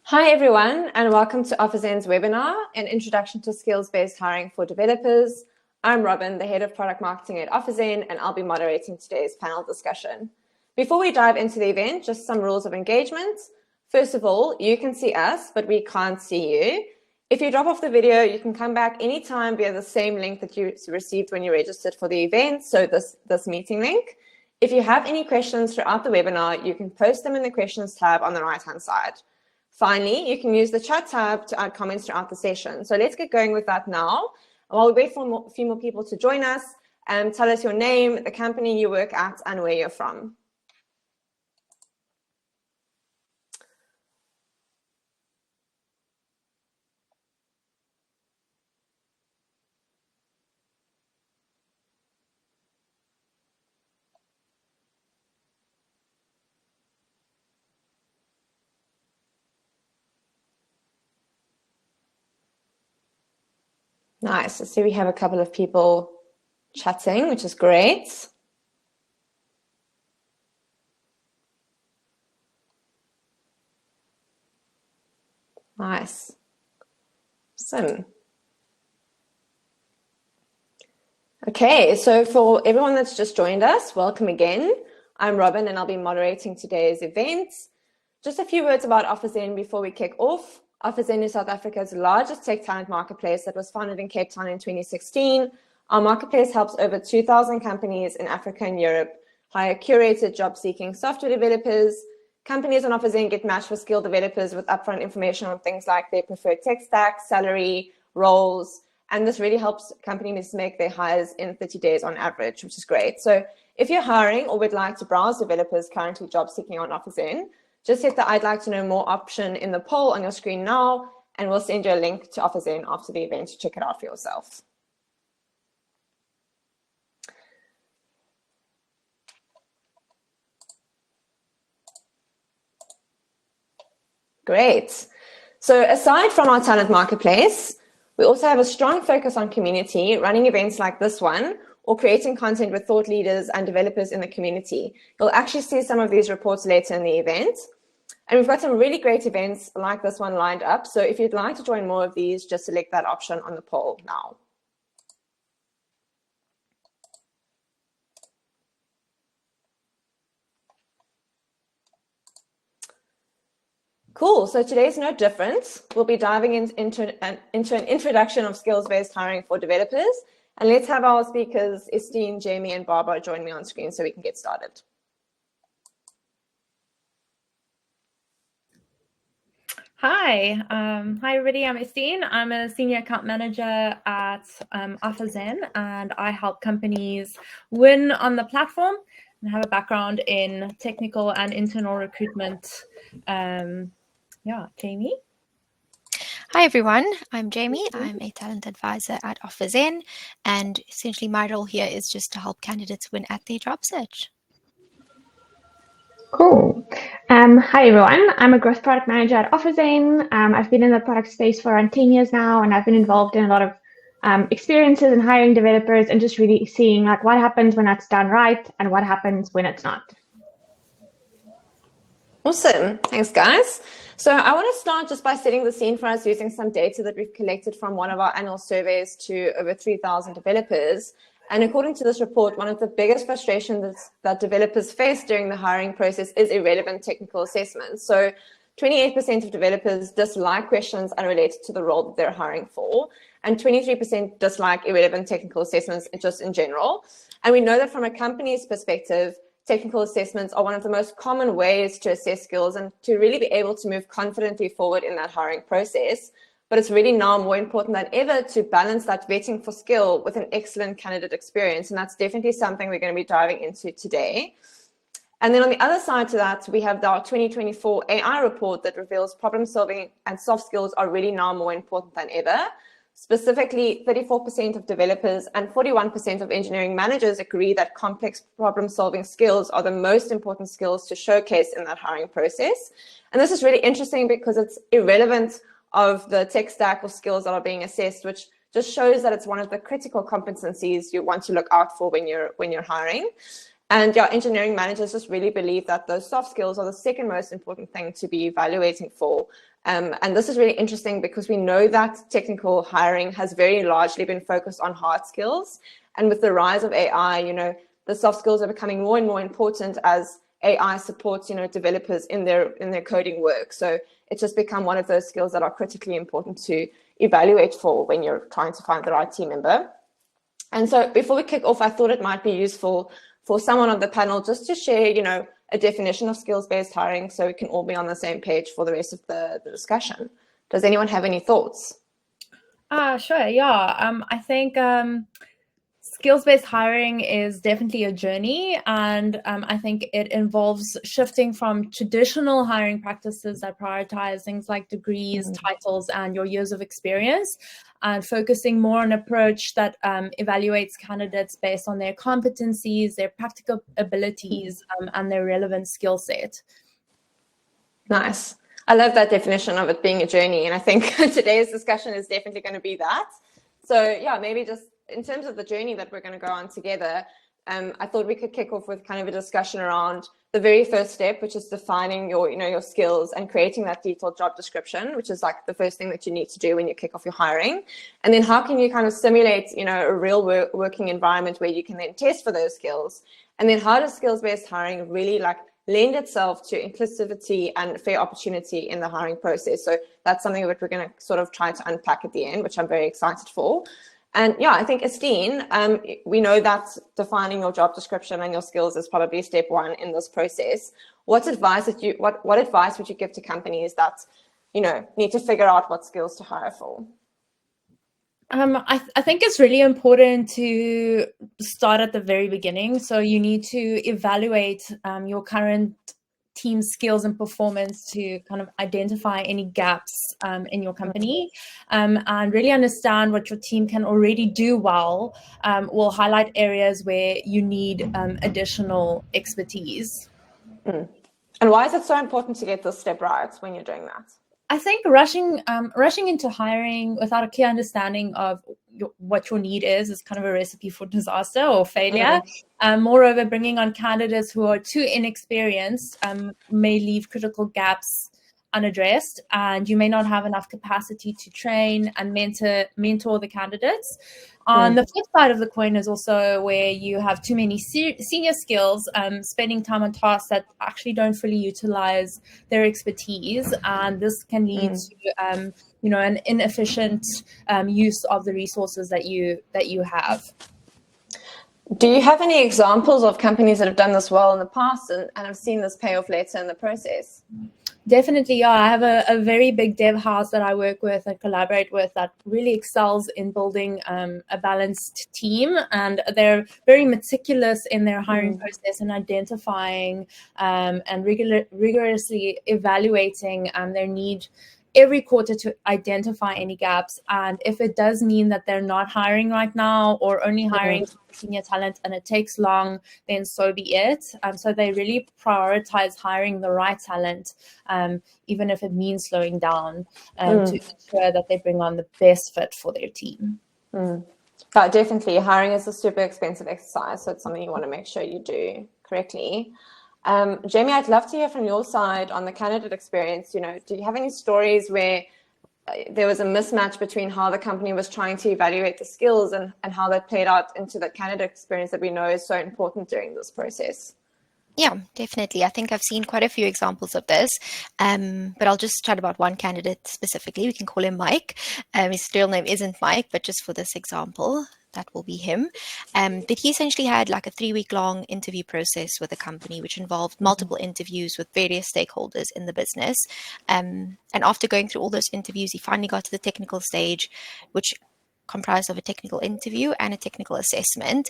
Hi everyone, and welcome to OfferZen's webinar, an introduction to skills-based hiring for developers. I'm Robin, the head of product marketing at OfferZen, and I'll be moderating today's panel discussion. Before we dive into the event, just some rules of engagement. First of all, you can see us, but we can't see you. If you drop off the video, you can come back anytime via the same link that you received when you registered for the event, so this meeting link. If you have any questions throughout the webinar, you can post them in the questions tab on the right-hand side. Finally, you can use the chat tab to add comments throughout the session. So let's get going with that now. While we wait for a few more people to join us, tell us your name, the company you work at, and where you're from. Nice. I see we have a couple of people chatting, which is great. Nice. Awesome. Okay, so for everyone that's just joined us, welcome again. I'm Robin, and I'll be moderating today's event. Just a few words about OfferZen before we kick off. OfferZen is South Africa's largest tech talent marketplace that was founded in Cape Town in 2016. Our marketplace helps over 2,000 companies in Africa and Europe hire curated job-seeking software developers. Companies on OfferZen get matched with skilled developers with upfront information on things like their preferred tech stack, salary, roles, and this really helps companies make their hires in 30 days on average, which is great. So if you're hiring or would like to browse developers currently job-seeking on OfferZen, just hit the I'd like to know more option in the poll on your screen now, and we'll send you a link to OfferZen after the event to check it out for yourself. Great. So aside from our talent marketplace, we also have a strong focus on community, running events like this one, or creating content with thought leaders and developers in the community. You'll actually see some of these reports later in the event. And we've got some really great events like this one lined up. So if you'd like to join more of these, just select that option on the poll now. Cool, so today's no different. We'll be diving into an introduction of skills-based hiring for developers. And let's have our speakers, Estine, Jamie, and Barbara join me on screen so we can get started. Hi, everybody. I'm Estine. I'm a senior account manager at OfferZen, and I help companies win on the platform and have a background in technical and internal recruitment. Jamie. Hi everyone, I'm Jamie. I'm a talent advisor at OfferZen, and essentially my role here is just to help candidates win at their job search. Cool. Hi everyone, I'm a growth product manager at OfferZen. I've been in the product space for around 10 years now, and I've been involved in a lot of experiences in hiring developers and just really seeing like what happens when that's done right and what happens when it's not. Awesome. Thanks, guys. So I want to start just by setting the scene for us using some data that we've collected from one of our annual surveys to over 3,000 developers. And according to this report, one of the biggest frustrations that developers face during the hiring process is irrelevant technical assessments. So 28% of developers dislike questions unrelated to the role that they're hiring for, and 23% dislike irrelevant technical assessments just in general. And we know that from a company's perspective, technical assessments are one of the most common ways to assess skills and to really be able to move confidently forward in that hiring process. But it's really now more important than ever to balance that vetting for skill with an excellent candidate experience. And that's definitely something we're going to be diving into today. And then on the other side to that, we have our 2024 AI report that reveals problem solving and soft skills are really now more important than ever. Specifically, 34% of developers and 41% of engineering managers agree that complex problem-solving skills are the most important skills to showcase in that hiring process. And this is really interesting because it's irrelevant of the tech stack or skills that are being assessed, which just shows that it's one of the critical competencies you want to look out for when you're hiring. And yeah, engineering managers just really believe that those soft skills are the second most important thing to be evaluating for. And this is really interesting because we know that technical hiring has very largely been focused on hard skills. And with the rise of AI, the soft skills are becoming more and more important as AI supports, developers in their coding work. So it's just become one of those skills that are critically important to evaluate for when you're trying to find the right team member. And so before we kick off, I thought it might be useful for someone on the panel just to share, a definition of skills-based hiring so we can all be on the same page for the rest of the discussion. Does anyone have any thoughts? Sure, yeah. I think skills-based hiring is definitely a journey, and I think it involves shifting from traditional hiring practices that prioritize things like degrees, titles, and your years of experience, and focusing more on an approach that evaluates candidates based on their competencies, their practical abilities, and their relevant skill set. Nice. I love that definition of it being a journey, and I think today's discussion is definitely going to be that. So yeah, maybe just in terms of the journey that we're going to go on together, I thought we could kick off with kind of a discussion around the very first step, which is defining your skills and creating that detailed job description, which is like the first thing that you need to do when you kick off your hiring. And then how can you kind of simulate, a real working environment where you can then test for those skills? And then how does skills-based hiring really lend itself to inclusivity and fair opportunity in the hiring process? So that's something that we're going to sort of try to unpack at the end, which I'm very excited for. And yeah, I think Estine, we know that defining your job description and your skills is probably step one in this process. What advice would you give to companies that, need to figure out what skills to hire for? I think it's really important to start at the very beginning. So you need to evaluate your current team skills and performance to kind of identify any gaps in your company, and really understand what your team can already do well. Will highlight areas where you need additional expertise. And why is it so important to get this step right when you're doing that? I think rushing into hiring without a clear understanding of what your need is kind of a recipe for disaster or failure. Moreover, bringing on candidates who are too inexperienced may leave critical gaps unaddressed, and you may not have enough capacity to train and mentor the candidates. On the flip side of the coin is also where you have too many senior skills, spending time on tasks that actually don't fully utilize their expertise, and this can lead to an inefficient use of the resources that you have. Do you have any examples of companies that have done this well in the past and have seen this pay off later in the process? Definitely, yeah. I have a very big dev house that I work with and collaborate with that really excels in building a balanced team, and they're very meticulous in their hiring process and identifying and rigorously evaluating their need every quarter to identify any gaps. And if it does mean that they're not hiring right now or only hiring senior talent and it takes long, then so be it. So they really prioritize hiring the right talent, even if it means slowing down to ensure that they bring on the best fit for their team. Yeah, definitely. Hiring is a super expensive exercise, so it's something you want to make sure you do correctly. Jamie, I'd love to hear from your side on the candidate experience. Do you have any stories where there was a mismatch between how the company was trying to evaluate the skills and how that played out into the candidate experience that we know is so important during this process? Yeah, definitely. I think I've seen quite a few examples of this, but I'll just chat about one candidate specifically. We can call him Mike. His real name isn't Mike, but just for this example, that will be him. But he essentially had like a 3-week-long interview process with a company, which involved multiple interviews with various stakeholders in the business. And after going through all those interviews, he finally got to the technical stage, which comprised of a technical interview and a technical assessment.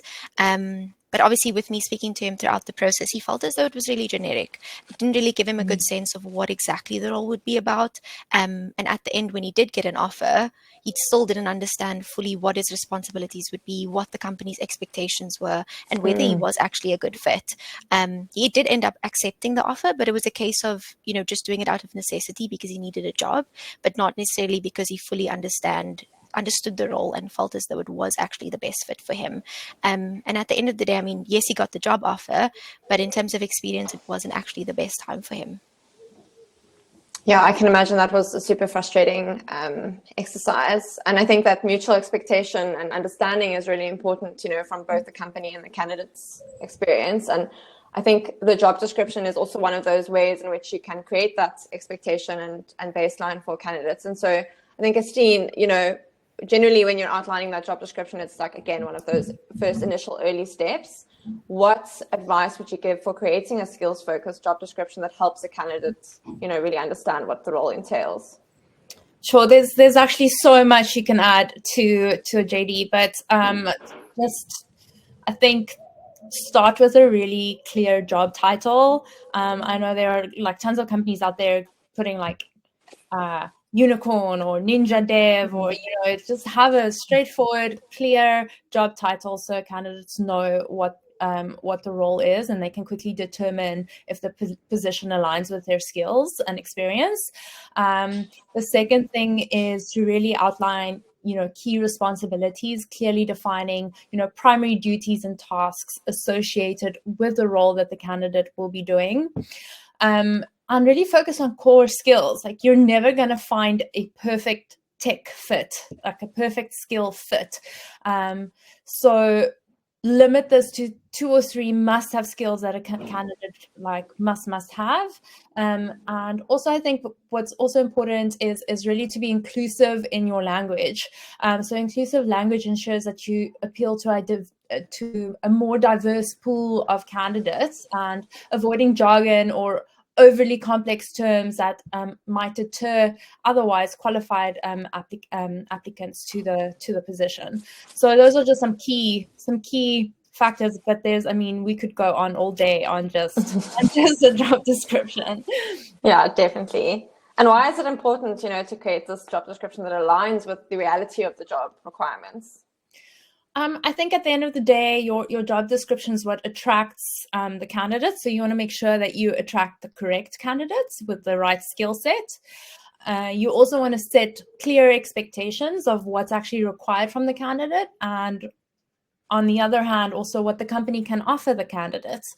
But obviously, with me speaking to him throughout the process, he felt as though it was really generic. It didn't really give him a good sense of what exactly the role would be about. And at the end, when he did get an offer, he still didn't understand fully what his responsibilities would be, what the company's expectations were, and whether he was actually a good fit. He did end up accepting the offer, but it was a case of, just doing it out of necessity because he needed a job, but not necessarily because he fully understood understood the role and felt as though it was actually the best fit for him. And at the end of the day, I mean, yes, he got the job offer, but in terms of experience, it wasn't actually the best time for him. Yeah, I can imagine that was a super frustrating exercise. And I think that mutual expectation and understanding is really important, from both the company and the candidate's experience. And I think the job description is also one of those ways in which you can create that expectation and baseline for candidates. And so I think, Estine, generally when you're outlining that job description, it's like, again, one of those first initial early steps. What advice would you give for creating a skills-focused job description that helps a candidate, really understand what the role entails? Sure, there's actually so much you can add to a JD, but just I think start with a really clear job title. I know there are like tons of companies out there putting like unicorn or ninja dev, or just have a straightforward, clear job title so candidates know what the role is, and they can quickly determine if the position aligns with their skills and experience. The second thing is to really outline key responsibilities, clearly defining primary duties and tasks associated with the role that the candidate will be doing. And really focus on core skills. Like, you're never going to find a perfect tech fit, like a perfect skill fit. So limit this to 2 or 3 must-have skills that a candidate must have. And also, I think what's also important is really to be inclusive in your language. So inclusive language ensures that you appeal to a more diverse pool of candidates, and avoiding jargon or overly complex terms that might deter otherwise qualified applicants to the position. So those are just some key factors, but we could go on all day on just a job description. Yeah, definitely. And why is it important, to create this job description that aligns with the reality of the job requirements? I think at the end of the day, your job description is what attracts the candidates. So you want to make sure that you attract the correct candidates with the right skill set. You also want to set clear expectations of what's actually required from the candidate, and on the other hand, also what the company can offer the candidates.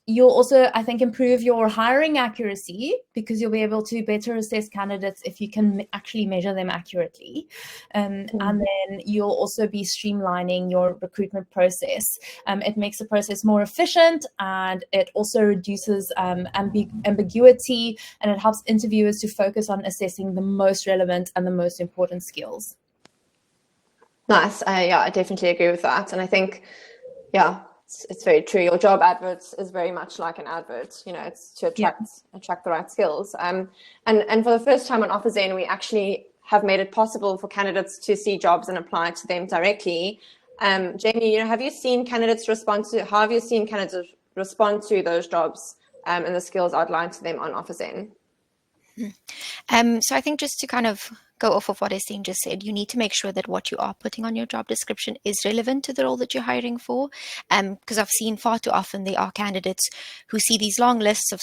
You'll also, I think, improve your hiring accuracy, because you'll be able to better assess candidates if you can actually measure them accurately. And then you'll also be streamlining your recruitment process. It makes the process more efficient, and it also reduces ambiguity, and it helps interviewers to focus on assessing the most relevant and the most important skills. Nice. I definitely agree with that. And I think, it's very true. Your job adverts is very much like an advert. It's to attract the right skills. And for the first time on OfferZen, we actually have made it possible for candidates to see jobs and apply to them directly. Jamie, have you seen candidates respond to those jobs and the skills outlined to them on OfferZen? So I think just to kind of go off of what Estine just said, you need to make sure that what you are putting on your job description is relevant to the role that you're hiring for. Because I've seen far too often there are candidates who see these long lists of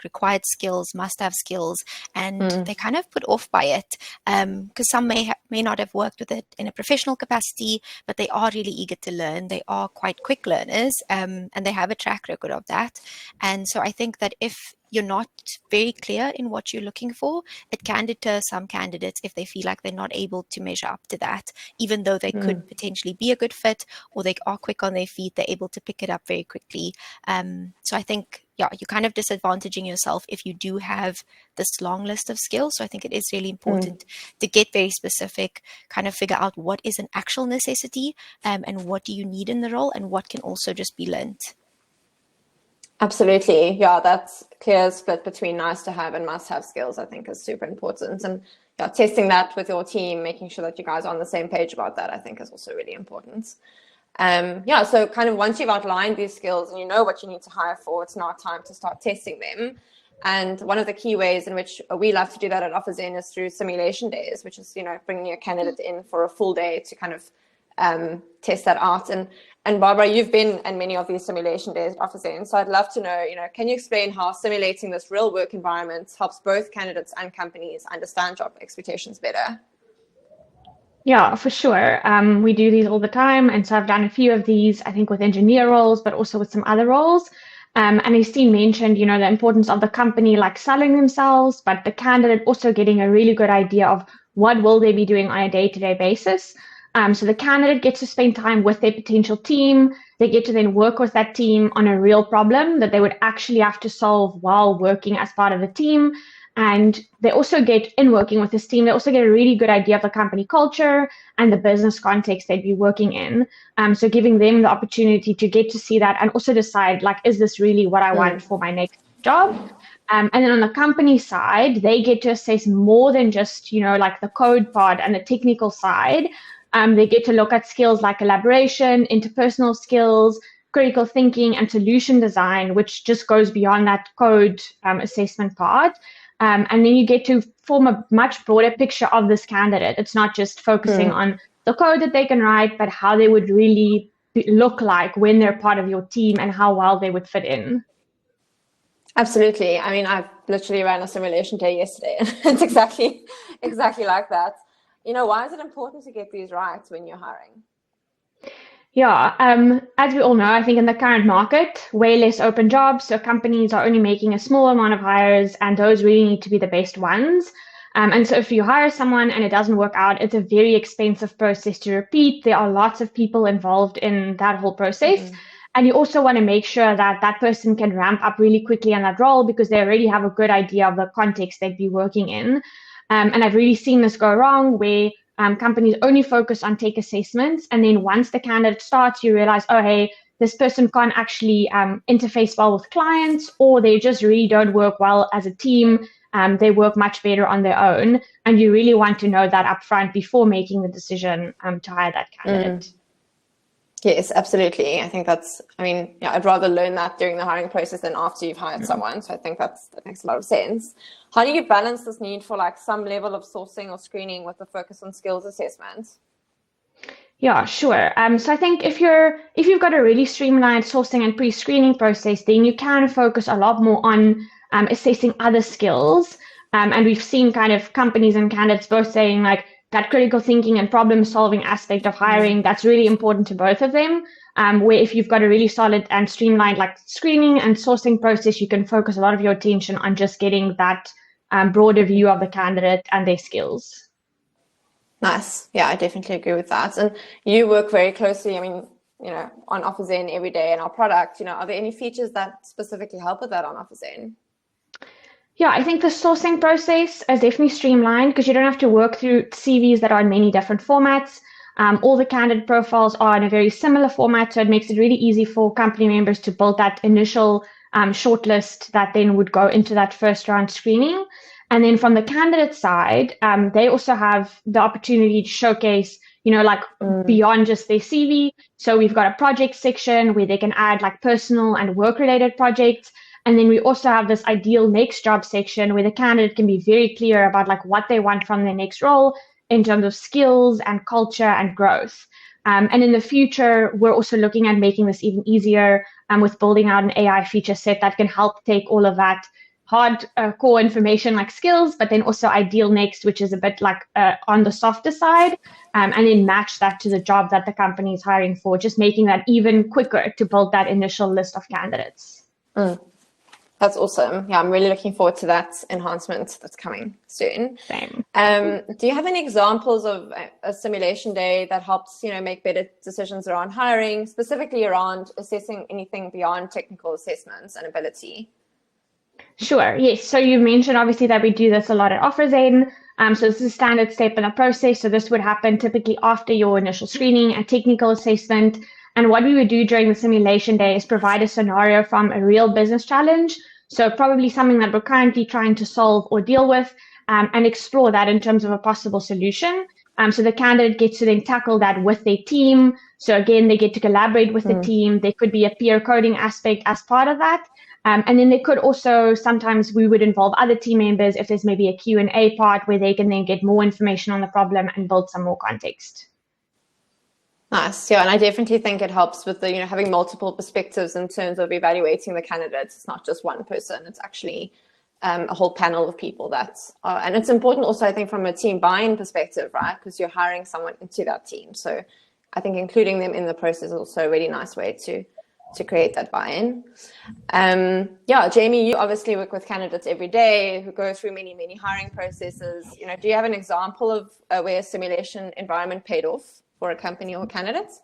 required skills, must-have skills, and they're kind of put off by it. Because some may not have worked with it in a professional capacity, but they are really eager to learn. They are quite quick learners, and they have a track record of that. And so I think that if you're not very clear in what you're looking for, it can deter some candidates if they feel like they're not able to measure up to that, even though they could potentially be a good fit, or they are quick on their feet, they're able to pick it up very quickly. So I think, you're kind of disadvantaging yourself if you do have this long list of skills. So I think it is really important to get very specific, kind of figure out what is an actual necessity, and what do you need in the role, and what can also just be learned. Absolutely. Yeah, that's clear split between nice to have and must have skills, I think, is super important. And testing that with your team, making sure that you guys are on the same page about that, I think is also really important. So kind of once you've outlined these skills and you know what you need to hire for, it's now time to start testing them. And one of the key ways in which we love to do that at OfferZen is through simulation days, which is, bringing a candidate in for a full day to kind of test that out. And Barbara, you've been in many of these simulation days at OfferZen, so I'd love to know, can you explain how simulating this real work environment helps both candidates and companies understand job expectations better? Yeah, for sure. We do these all the time. And so I've done a few of these, I think, with engineer roles, but also with some other roles. And I've seen mentioned, the importance of the company like selling themselves, but the candidate also getting a really good idea of what will they be doing on a day-to-day basis. So the candidate gets to spend time with their potential team. They get to then work with that team on a real problem that they would actually have to solve while working as part of the team. And they also get, in working with this team, they also get a really good idea of the company culture and the business context they'd be working in. So giving them the opportunity to get to see that and also decide, like, is this really what I want for my next job? And then on the company side, they get to assess more than just, like the code part and the technical side. They get to look at skills like collaboration, interpersonal skills, critical thinking, and solution design, which just goes beyond that code assessment part. And then you get to form a much broader picture of this candidate. It's not just focusing on the code that they can write, but how they would really look like when they're part of your team and how well they would fit in. Absolutely. I mean, I've literally ran a simulation day yesterday, and it's exactly like that. Why is it important to get these right when you're hiring? Yeah, as we all know, I think in the current market, way less open jobs, so companies are only making a small amount of hires, and those really need to be the best ones. And so if you hire someone and it doesn't work out, it's a very expensive process to repeat. There are lots of people involved in that whole process. And you also want to make sure that that person can ramp up really quickly in that role because they already have a good idea of the context they'd be working in. And I've really seen this go wrong where companies only focus on take assessments. And then once the candidate starts, you realize, oh, hey, this person can't actually interface well with clients, or they just really don't work well as a team. They work much better on their own. And you really want to know that upfront before making the decision to hire that candidate. Yes, absolutely. I think I'd rather learn that during the hiring process than after you've hired someone. So I think that makes a lot of sense. How do you balance this need for like some level of sourcing or screening with the focus on skills assessment? Yeah, sure. So I think if you've got a really streamlined sourcing and pre-screening process, then you can focus a lot more on assessing other skills. And we've seen kind of companies and candidates both saying like that critical thinking and problem solving aspect of hiring, that's really important to both of them. Where if you've got a really solid and streamlined like screening and sourcing process, you can focus a lot of your attention on just getting that broader view of the candidate and their skills. Nice. Yeah, I definitely agree with that. And you work very closely, on OfferZen every day in our product. Are there any features that specifically help with that on OfferZen? Yeah, I think the sourcing process is definitely streamlined because you don't have to work through CVs that are in many different formats. All the candidate profiles are in a very similar format, so it makes it really easy for company members to build that initial shortlist that then would go into that first round screening. And then from the candidate side, they also have the opportunity to showcase, beyond just their CV. So we've got a project section where they can add like personal and work-related projects. And then we also have this ideal next job section where the candidate can be very clear about like what they want from their next role in terms of skills and culture and growth. And in the future, we're also looking at making this even easier with building out an AI feature set that can help take all of that hard core information like skills, but then also ideal next, which is a bit like on the softer side, and then match that to the job that the company is hiring for, just making that even quicker to build that initial list of candidates. That's awesome. Yeah, I'm really looking forward to that enhancement that's coming soon. Same. Do you have any examples of a simulation day that helps, make better decisions around hiring, specifically around assessing anything beyond technical assessments and ability? Sure. Yes. So you mentioned obviously that we do this a lot at OfferZen. So this is a standard step in the process. So this would happen typically after your initial screening, a technical assessment. And what we would do during the simulation day is provide a scenario from a real business challenge. So probably something that we're currently trying to solve or deal with, and explore that in terms of a possible solution. So the candidate gets to then tackle that with their team. So again, they get to collaborate with the team. There could be a peer coding aspect as part of that. And then they could also, sometimes we would involve other team members if there's maybe a Q&A part where they can then get more information on the problem and build some more context. Nice. Yeah, and I definitely think it helps with the, having multiple perspectives in terms of evaluating the candidates. It's not just one person. It's actually a whole panel of people that are, and it's important also, I think, from a team buy-in perspective, right? Because you're hiring someone into that team. So I think including them in the process is also a really nice way to create that buy-in. Jamie, you obviously work with candidates every day who go through many hiring processes. Do you have an example of where a simulation environment paid off for a company or candidates?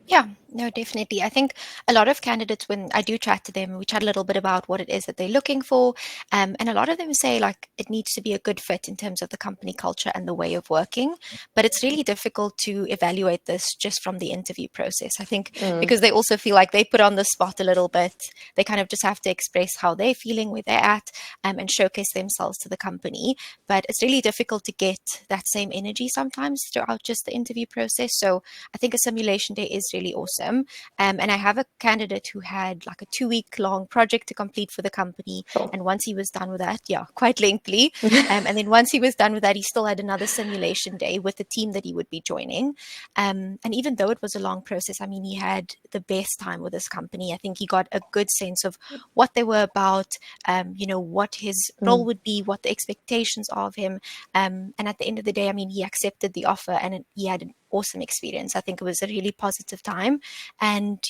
Yeah, no, definitely. I think a lot of candidates, when I do chat to them, we chat a little bit about what it is that they're looking for. And a lot of them say like it needs to be a good fit in terms of the company culture and the way of working. But it's really difficult to evaluate this just from the interview process. I think because they also feel like they put on the spot a little bit. They kind of just have to express how they're feeling, where they're at, and showcase themselves to the company. But it's really difficult to get that same energy sometimes throughout just the interview process. So I think a simulation day is really awesome. And I have a candidate who had like a 2-week long project to complete for the company. Cool. And once he was done with that, quite lengthy. And then once he was done with that, he still had another simulation day with the team that he would be joining. And even though it was a long process, I mean, he had the best time with this company. I think he got a good sense of what they were about, what his role would be, what the expectations are of him. And at the end of the day, I mean, he accepted the offer and he had an awesome experience. I think it was a really positive time. And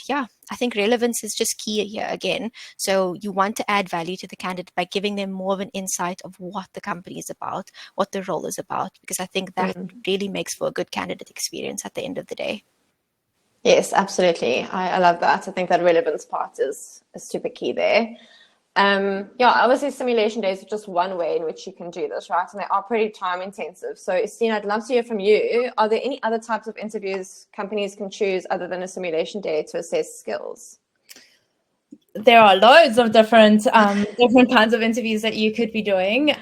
I think relevance is just key here again. So you want to add value to the candidate by giving them more of an insight of what the company is about, what the role is about, because I think that really makes for a good candidate experience at the end of the day. Yes, absolutely. I love that. I think that relevance part is super key there. Obviously simulation days are just one way in which you can do this, right? And they are pretty time intensive. So Estine, I'd love to hear from you. Are there any other types of interviews companies can choose other than a simulation day to assess skills? There are loads of different kinds of interviews that you could be doing.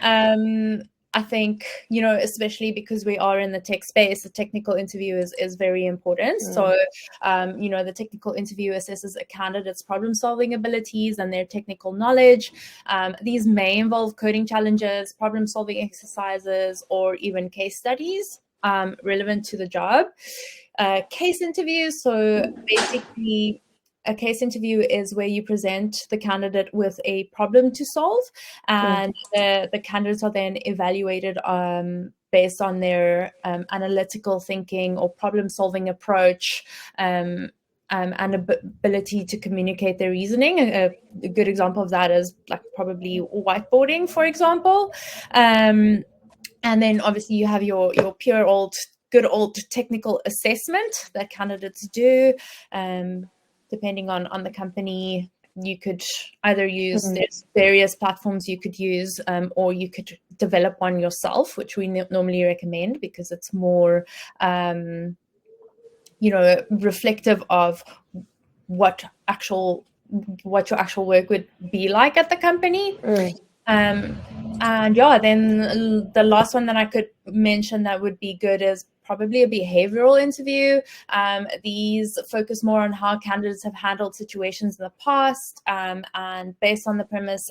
I think, especially because we are in the tech space, the technical interview is very important. So, the technical interview assesses a candidate's problem-solving abilities and their technical knowledge. These may involve coding challenges, problem-solving exercises, or even case studies relevant to the job. Case interviews, so basically, a case interview is where you present the candidate with a problem to solve, and the candidates are then evaluated based on their analytical thinking or problem-solving approach and ability to communicate their reasoning. A good example of that is like probably whiteboarding, for example. And then obviously you have your pure good old technical assessment that candidates do. Depending on the company, you could either use there's various platforms you could use, or you could develop one yourself, which we normally recommend because it's more, reflective of what your actual work would be like at the company. Then the last one that I could mention that would be good is probably a behavioral interview. These focus more on how candidates have handled situations in the past, and based on the premise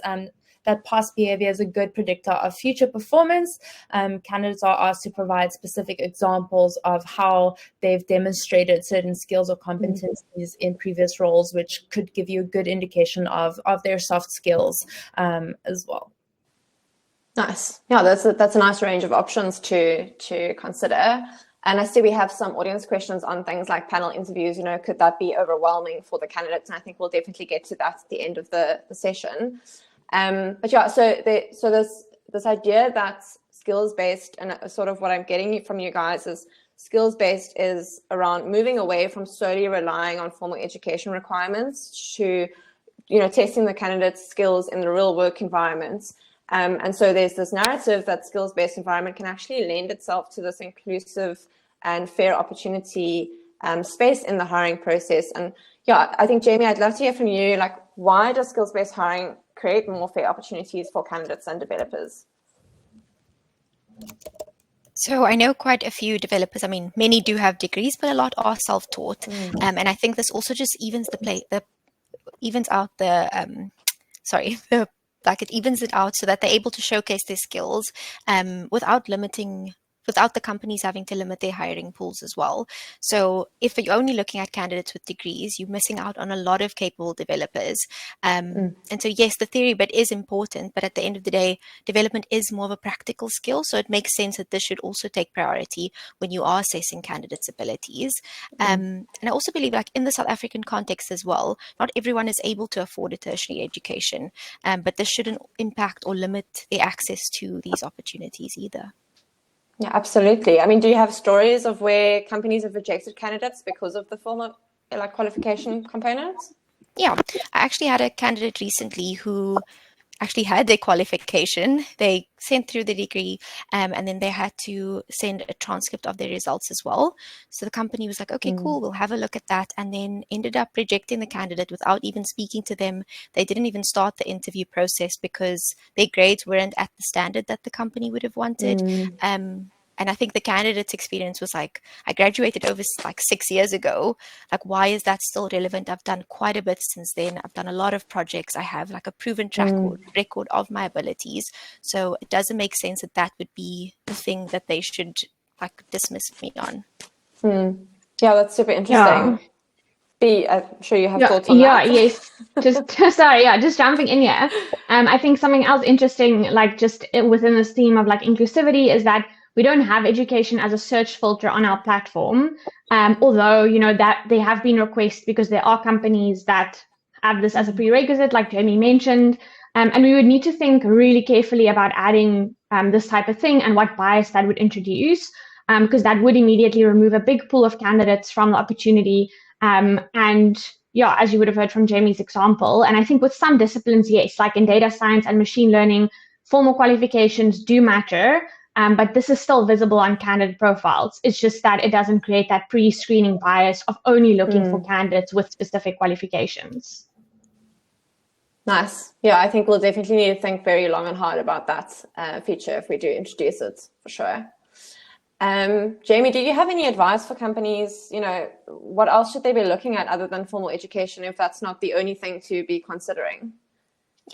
that past behavior is a good predictor of future performance. Candidates are asked to provide specific examples of how they've demonstrated certain skills or competencies in previous roles, which could give you a good indication of their soft skills as well. Nice. Yeah, that's a nice range of options to consider. And I see we have some audience questions on things like panel interviews. Could that be overwhelming for the candidates? And I think we'll definitely get to that at the end of the session. So this idea that skills-based, and sort of what I'm getting from you guys is skills-based is around moving away from solely relying on formal education requirements to, testing the candidate's skills in the real work environments. And so there's this narrative that skills-based environment can actually lend itself to this inclusive and fair opportunity space in the hiring process. And I think, Jamie, I'd love to hear from you, like, why does skills-based hiring create more fair opportunities for candidates and developers? So I know quite a few developers. I mean, many do have degrees, but a lot are self-taught. And I think this also just evens it evens it out so that they're able to showcase their skills without limiting without the companies having to limit their hiring pools as well. So if you're only looking at candidates with degrees, you're missing out on a lot of capable developers. And so yes, the theory bit is important, but at the end of the day, development is more of a practical skill. So it makes sense that this should also take priority when you are assessing candidates' abilities. And I also believe, like in the South African context as well, not everyone is able to afford a tertiary education, but this shouldn't impact or limit their access to these opportunities either. Yeah, absolutely. I mean, do you have stories of where companies have rejected candidates because of the formal like qualification components? Yeah, I actually had a candidate recently who actually had their qualification. They sent through the degree, and then they had to send a transcript of their results as well. So the company was like, okay, cool, we'll have a look at that, and then ended up rejecting the candidate without even speaking to them. They didn't even start the interview process because their grades weren't at the standard that the company would have wanted. And I think the candidate's experience was like, I graduated over like 6 years ago. Like, why is that still relevant? I've done quite a bit since then. I've done a lot of projects. I have like a proven track record of my abilities. So it doesn't make sense that that would be the thing that they should like dismiss me on. Yeah, that's super interesting. B, I'm sure you have thoughts on that. Yes. Just sorry, just jumping in here. I think something else interesting, like just within this theme of like inclusivity, is that we don't have education as a search filter on our platform. Although, you know, that they have been requests because there are companies that have this as a prerequisite, like Jamie mentioned. And we would need to think really carefully about adding this type of thing and what bias that would introduce, because that would immediately remove a big pool of candidates from the opportunity. And yeah, as you would have heard from Jamie's example, and I think with some disciplines, yes, like in data science and machine learning, formal qualifications do matter, but this is still visible on candidate profiles. It's just that it doesn't create that pre-screening bias of only looking for candidates with specific qualifications. Nice. Yeah, I think we'll definitely need to think very long and hard about that feature if we do introduce it, for sure. Jamie, do you have any advice for companies? You know, what else should they be looking at other than formal education if that's not the only thing to be considering?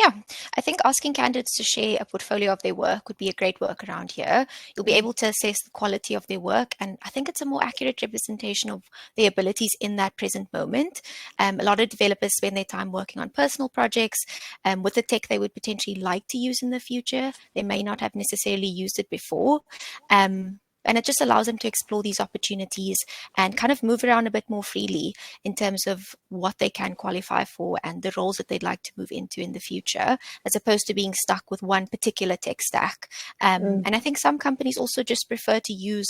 Yeah, I think asking candidates to share a portfolio of their work would be a great workaround here. You'll be able to assess the quality of their work, and I think it's a more accurate representation of their abilities in that present moment. A lot of developers spend their time working on personal projects with the tech they would potentially like to use in the future. They may not have necessarily used it before. And it just allows them to explore these opportunities and kind of move around a bit more freely in terms of what they can qualify for and the roles that they'd like to move into in the future, as opposed to being stuck with one particular tech stack. And I think some companies also just prefer to use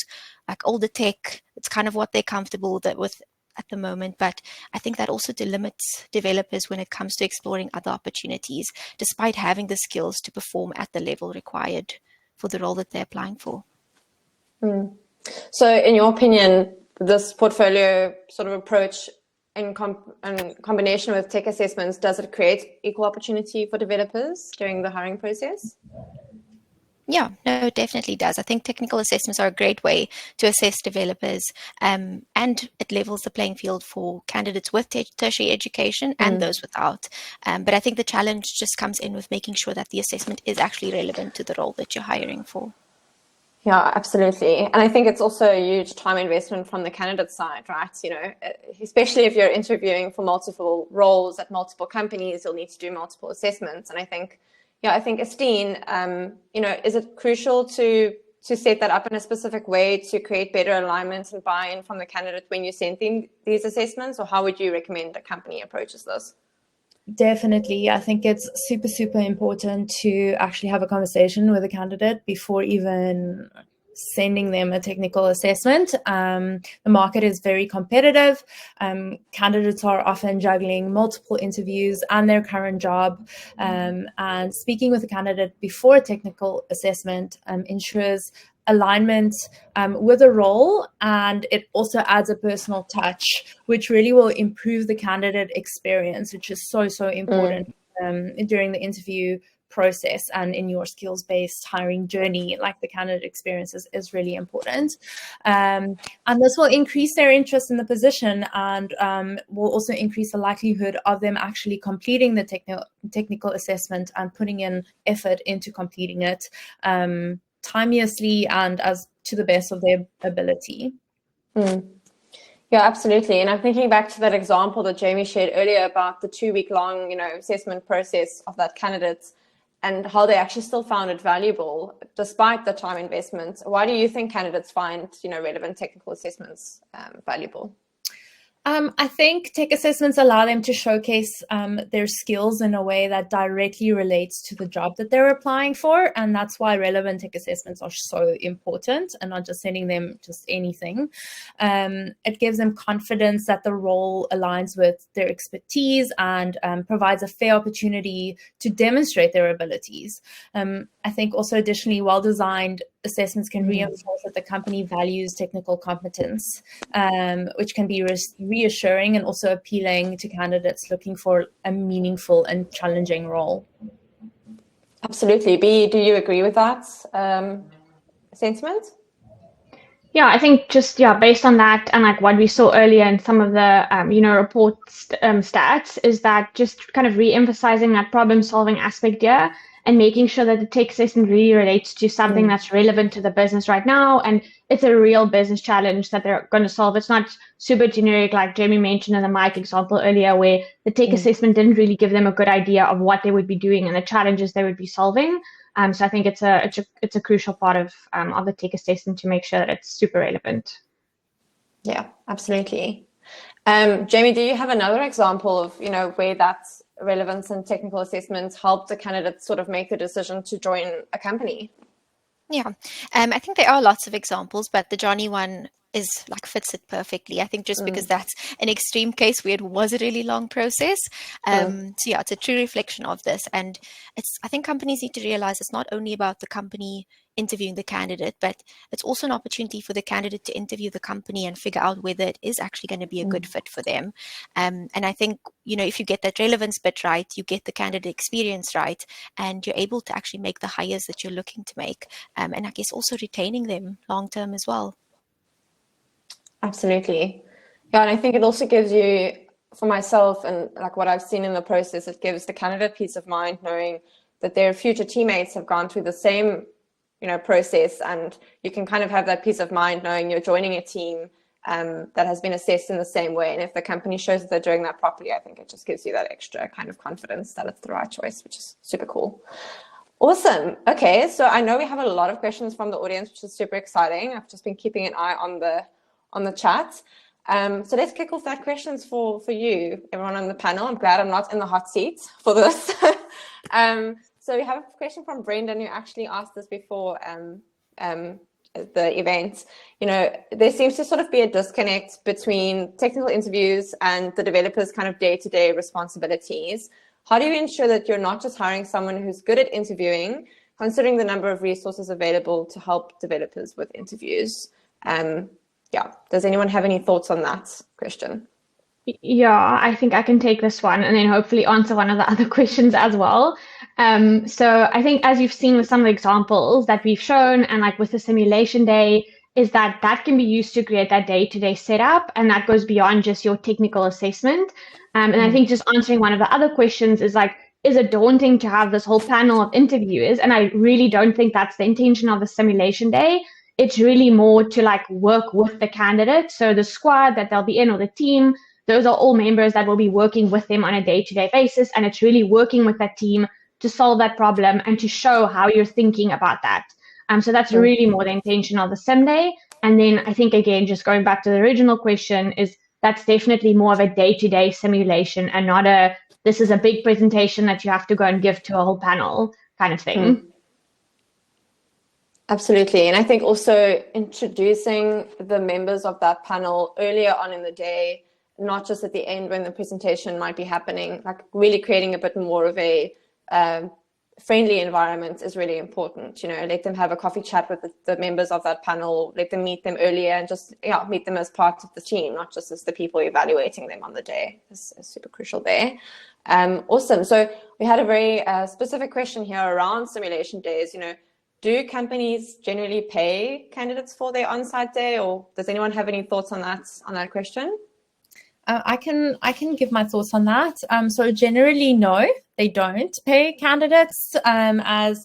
like older tech. It's kind of what they're comfortable with at the moment, but I think that also delimits developers when it comes to exploring other opportunities, despite having the skills to perform at the level required for the role that they're applying for. So in your opinion, this portfolio sort of approach in combination with tech assessments, does it create equal opportunity for developers during the hiring process? Yeah, no, it definitely does. I think technical assessments are a great way to assess developers, and it levels the playing field for candidates with tertiary education and those without. But I think the challenge just comes in with making sure that the assessment is actually relevant to the role that you're hiring for. Yeah, absolutely. And I think it's also a huge time investment from the candidate side, right? You know, especially if you're interviewing for multiple roles at multiple companies, you'll need to do multiple assessments. And I think, Esteen, you know, is it crucial to set that up in a specific way to create better alignment and buy-in from the candidate when you're sending these assessments? Or how would you recommend a company approaches this? Definitely. I think it's super, super important to actually have a conversation with a candidate before even sending them a technical assessment. The market is very competitive. Candidates are often juggling multiple interviews and their current job. And speaking with a candidate before a technical assessment ensures alignment with a role, and it also adds a personal touch, which really will improve the candidate experience, which is so important during the interview process and in your skills-based hiring journey. Like, the candidate experience is really important, and this will increase their interest in the position, and will also increase the likelihood of them actually completing the technical assessment and putting in effort into completing it. timeously and as to the best of their ability. Yeah, absolutely. And I'm thinking back to that example that Jamie shared earlier about the 2-week-long, assessment process of that candidate and how they actually still found it valuable despite the time investment. Why do you think candidates find, relevant technical assessments valuable? I think tech assessments allow them to showcase their skills in a way that directly relates to the job that they're applying for. And that's why relevant tech assessments are so important and not just sending them just anything. It gives them confidence that the role aligns with their expertise and provides a fair opportunity to demonstrate their abilities. I think also additionally, well-designed assessments can reinforce that the company values technical competence, which can be reassuring and also appealing to candidates looking for a meaningful and challenging role. Absolutely. B, do you agree with that sentiment? Yeah, I think just based on that and like what we saw earlier in some of the reports stats is that just kind of re-emphasizing that problem-solving aspect here and making sure that the tech assessment really relates to something that's relevant to the business right now, and it's a real business challenge that they're going to solve. It's not super generic like Jamie mentioned in the Mike example earlier, where the tech assessment didn't really give them a good idea of what they would be doing and the challenges they would be solving. So I think it's a crucial part of the tech assessment to make sure that it's super relevant. Yeah, absolutely. Jamie, do you have another example of where that relevance and technical assessments help the candidate sort of make the decision to join a company? Yeah, I think there are lots of examples, but the Johnny one fits it perfectly. I think just because that's an extreme case where it was a really long process. So yeah, it's a true reflection of this. And I think companies need to realize it's not only about the company interviewing the candidate, but it's also an opportunity for the candidate to interview the company and figure out whether it is actually going to be a good fit for them. And I think, if you get that relevance bit right, you get the candidate experience right, and you're able to actually make the hires that you're looking to make. And I guess also retaining them long term as well. Absolutely. Yeah, and I think it also gives you, for myself and like what I've seen in the process, it gives the candidate peace of mind knowing that their future teammates have gone through the same process, and you can kind of have that peace of mind knowing you're joining a team that has been assessed in the same way. And if the company shows that they're doing that properly, I think it just gives you that extra kind of confidence that it's the right choice, which is super cool. Awesome. Okay, so I know we have a lot of questions from the audience, which is super exciting. I've just been keeping an eye on the chat. So let's kick off that questions for you, everyone on the panel. I'm glad I'm not in the hot seat for this. So we have a question from Brendan, who actually asked this before the event. There seems to sort of be a disconnect between technical interviews and the developers' kind of day-to-day responsibilities. How do you ensure that you're not just hiring someone who's good at interviewing, considering the number of resources available to help developers with interviews? Does anyone have any thoughts on that question? Yeah, I think I can take this one and then hopefully answer one of the other questions as well. So I think as you've seen with some of the examples that we've shown and like with the simulation day, is that can be used to create that day-to-day setup, and that goes beyond just your technical assessment. And I think just answering one of the other questions is like, is it daunting to have this whole panel of interviewers? And I really don't think that's the intention of the simulation day. It's really more to like work with the candidate. So the squad that they'll be in or the team, those are all members that will be working with them on a day-to-day basis. And it's really working with that team to solve that problem and to show how you're thinking about that. So that's really more the intention of the sim day. And then I think, again, just going back to the original question, is that's definitely more of a day-to-day simulation and not this is a big presentation that you have to go and give to a whole panel kind of thing. Absolutely. And I think also introducing the members of that panel earlier on in the day, not just at the end when the presentation might be happening, like really creating a bit more of a friendly environment is really important. Let them have a coffee chat with the members of that panel, let them meet them earlier and just meet them as part of the team, not just as the people evaluating them on the day. Is super crucial there. Awesome. So we had a very specific question here around simulation days. Do companies generally pay candidates for their on-site day, or does anyone have any thoughts on that question? I can give my thoughts on that. So generally, no, they don't pay candidates, as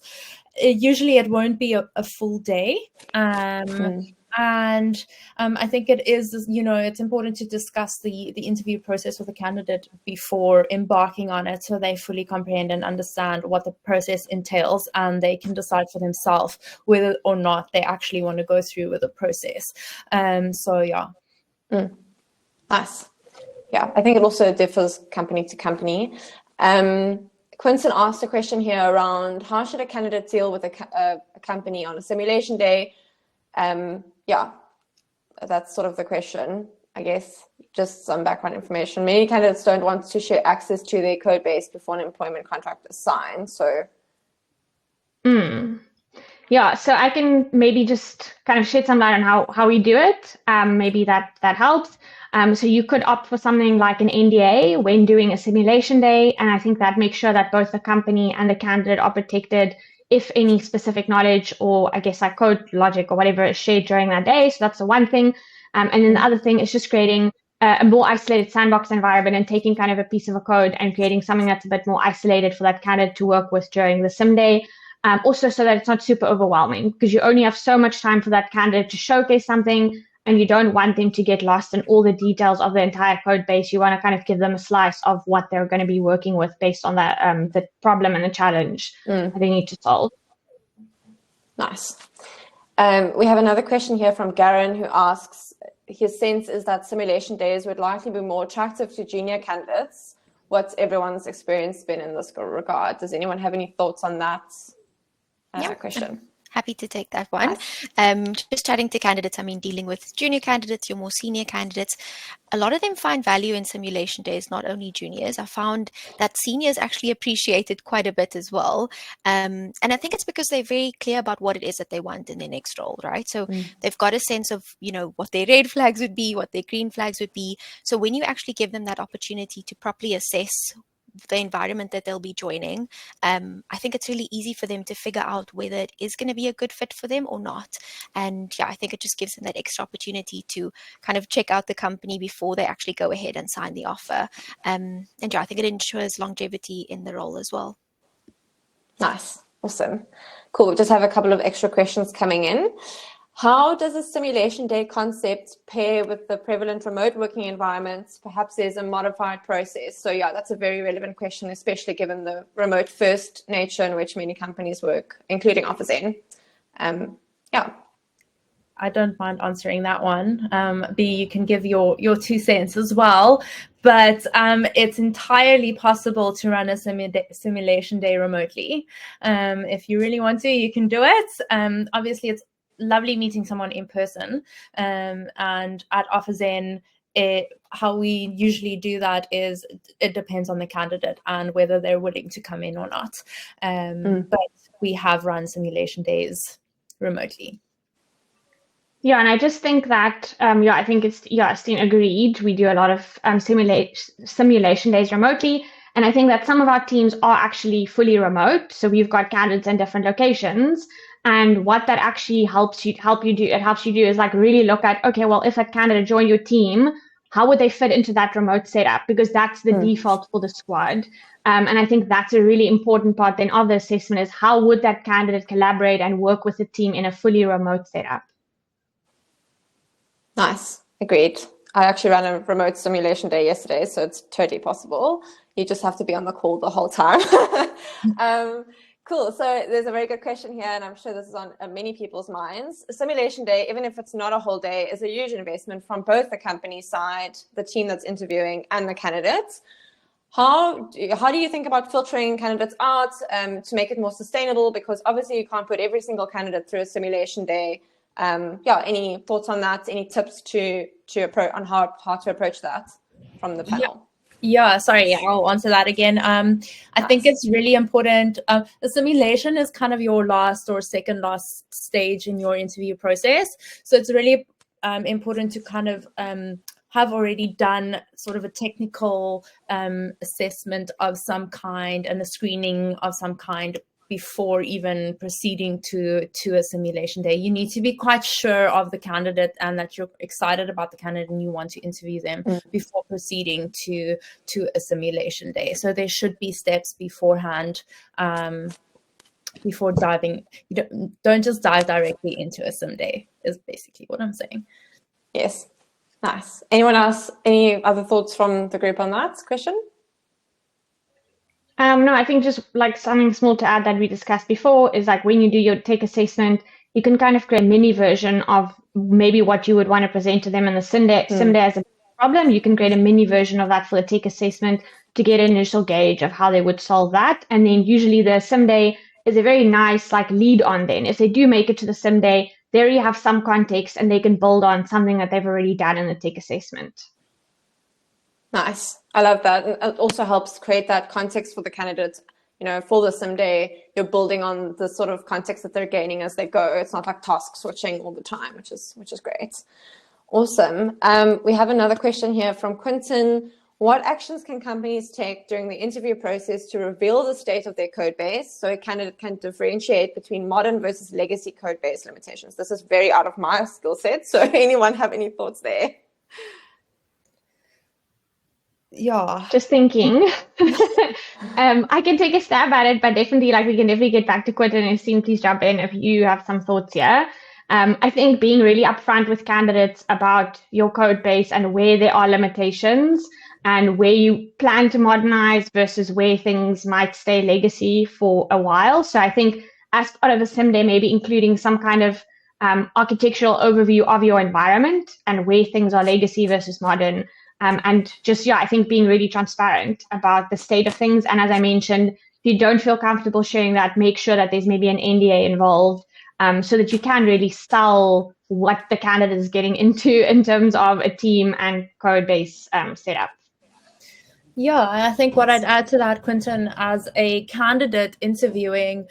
usually it won't be a full day. And I think it is, it's important to discuss the interview process with a candidate before embarking on it, so they fully comprehend and understand what the process entails, and they can decide for themselves whether or not they actually want to go through with the process. So yeah. Nice. Yeah, I think it also differs company to company. Quinton asked a question here around how should a candidate deal with a company on a simulation day? Yeah, that's sort of the question, I guess. Just some background information. Many candidates don't want to share access to their code base before an employment contract is signed. So, yeah, so I can maybe just kind of shed some light on how we do it. Maybe that helps. So you could opt for something like an NDA when doing a simulation day, and I think that makes sure that both the company and the candidate are protected if any specific knowledge or I guess like code logic or whatever is shared during that day. So that's the one thing. And then the other thing is just creating a more isolated sandbox environment and taking kind of a piece of a code and creating something that's a bit more isolated for that candidate to work with during the sim day. Also so that it's not super overwhelming, because you only have so much time for that candidate to showcase something, and you don't want them to get lost in all the details of the entire code base. You want to kind of give them a slice of what they're going to be working with based on that the problem and the challenge that they need to solve. Nice. We have another question here from Garen, who asks, his sense is that simulation days would likely be more attractive to junior candidates. What's everyone's experience been in this regard? Does anyone have any thoughts on that question? Happy to take that one. Nice. Just chatting to candidates, I mean, dealing with junior candidates, your more senior candidates, a lot of them find value in simulation days, not only juniors. I found that seniors actually appreciate it quite a bit as well. And I think it's because they're very clear about what it is that they want in their next role, right? So they've got a sense of, what their red flags would be, what their green flags would be. So when you actually give them that opportunity to properly assess the environment that they'll be joining, I think it's really easy for them to figure out whether it is going to be a good fit for them or not. And yeah, I think it just gives them that extra opportunity to kind of check out the company before they actually go ahead and sign the offer. And yeah, I think it ensures longevity in the role as well. Nice. Awesome. Cool. We just have a couple of extra questions coming in. How does a simulation day concept pair with the prevalent remote working environments? Perhaps there's a modified process. So yeah, that's a very relevant question, especially given the remote first nature in which many companies work, including OfferZen. Yeah. I don't mind answering that one. B, you can give your 2 cents as well. But it's entirely possible to run a simulation day remotely. If you really want to, you can do it. Obviously, it's lovely meeting someone in person, and at OfferZen, how we usually do that is it depends on the candidate and whether they're willing to come in or not. But we have run simulation days remotely. Yeah, and I just think that, I think Steen agreed. We do a lot of simulation days remotely. And I think that some of our teams are actually fully remote. So we've got candidates in different locations. And what that actually helps you do is like really look at, okay, well, if a candidate joined your team, how would they fit into that remote setup? Because that's the default for the squad. And I think that's a really important part then of the assessment is how would that candidate collaborate and work with the team in a fully remote setup? Nice. Agreed. I actually ran a remote simulation day yesterday, so it's totally possible. You just have to be on the call the whole time. Cool. So there's a very good question here, and I'm sure this is on many people's minds. A simulation day, even if it's not a whole day, is a huge investment from both the company side, the team that's interviewing, and the candidates. How do you think about filtering candidates out to make it more sustainable? Because obviously you can't put every single candidate through a simulation day. Any thoughts on that? Any tips on how to approach that from the panel? Yeah, sorry, I'll answer that again. I think it's really important. The simulation is kind of your last or second last stage in your interview process. So it's really important to kind of have already done sort of a technical assessment of some kind and a screening of some kind before even proceeding to a simulation day. You need to be quite sure of the candidate and that you're excited about the candidate and you want to interview them before proceeding to a simulation day. So there should be steps beforehand before diving. You don't just dive directly into a sim day, is basically what I'm saying. Yes. Nice. Anyone else? Any other thoughts from the group on that question? No, I think just like something small to add that we discussed before is like when you do your take assessment, you can kind of create a mini version of maybe what you would want to present to them in the sim day as a problem. You can create a mini version of that for the take assessment to get an initial gauge of how they would solve that. And then usually the sim day is a very nice like lead on then. If they do make it to the sim day, there you have some context and they can build on something that they've already done in the take assessment. Nice. I love that. And it also helps create that context for the candidates. For the sim day, you're building on the sort of context that they're gaining as they go. It's not like task switching all the time, which is great. Awesome. We have another question here from Quinton. What actions can companies take during the interview process to reveal the state of their code base so a candidate can differentiate between modern versus legacy code base limitations? This is very out of my skill set. So anyone have any thoughts there? Yeah. Just thinking. I can take a stab at it, but definitely we can definitely get back to Quentin and Steve, please jump in if you have some thoughts here. I think being really upfront with candidates about your code base and where there are limitations and where you plan to modernize versus where things might stay legacy for a while. So I think as part of the sim day, maybe including some kind of architectural overview of your environment and where things are legacy versus modern. And just, I think being really transparent about the state of things. And as I mentioned, if you don't feel comfortable sharing that, make sure that there's maybe an NDA involved so that you can really sell what the candidate is getting into in terms of a team and code base setup. Yeah, and I think what I'd add to that, Quinton, as a candidate interviewing,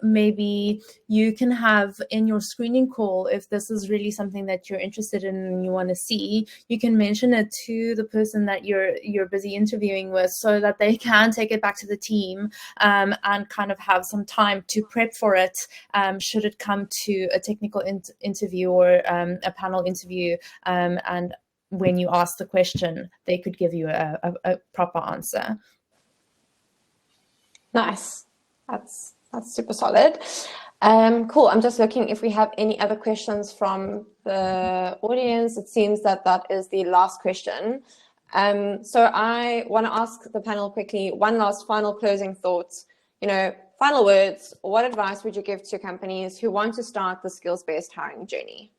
maybe you can have in your screening call, if this is really something that you're interested in and you want to see, you can mention it to the person that you're busy interviewing with so that they can take it back to the team and kind of have some time to prep for it should it come to a technical interview or a panel interview and when you ask the question, they could give you a proper answer. Nice. That's super solid. Cool. I'm just looking if we have any other questions from the audience. It seems that is the last question. So I want to ask the panel quickly, one last final closing thoughts. Final words, what advice would you give to companies who want to start the skills-based hiring journey?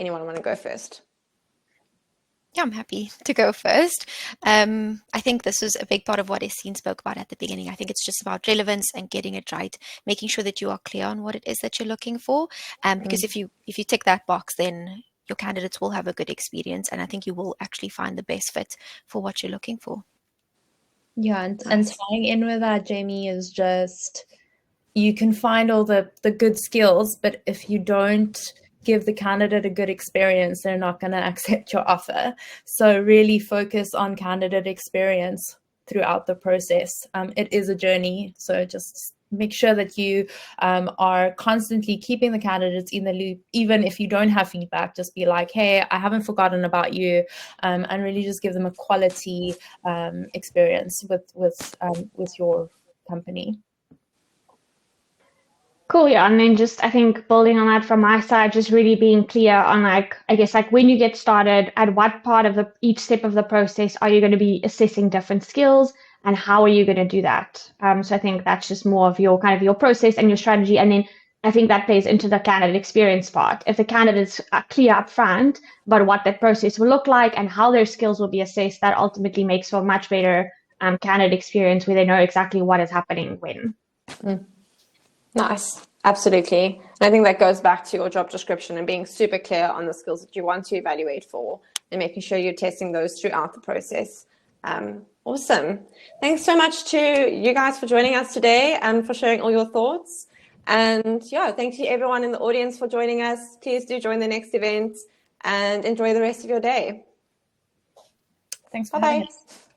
Anyone want to go first? Yeah, I'm happy to go first. I think this was a big part of what Estine spoke about at the beginning. I think it's just about relevance and getting it right, making sure that you are clear on what it is that you're looking for. Because if you tick that box, then your candidates will have a good experience, and I think you will actually find the best fit for what you're looking for. Yeah, and tying in with that, Jamie, is just you can find all the good skills, but if you don't give the candidate a good experience, they're not going to accept your offer. So really focus on candidate experience throughout the process. It is a journey, so just make sure that you are constantly keeping the candidates in the loop. Even if you don't have feedback, just be like, hey, I haven't forgotten about you, and really just give them a quality experience with your company. Cool, yeah. And then just, I think building on that from my side, just really being clear on when you get started, at what part of each step of the process are you going to be assessing different skills and how are you going to do that? So I think that's just more of your process and your strategy. And then I think that plays into the candidate experience part. If the candidates are clear up front about what that process will look like and how their skills will be assessed, that ultimately makes for a much better candidate experience where they know exactly what is happening when. Nice. Absolutely. And I think that goes back to your job description and being super clear on the skills that you want to evaluate for and making sure you're testing those throughout the process. Awesome. Thanks so much to you guys for joining us today and for sharing all your thoughts. And thank you everyone in the audience for joining us. Please do join the next event and enjoy the rest of your day. Thanks for having us.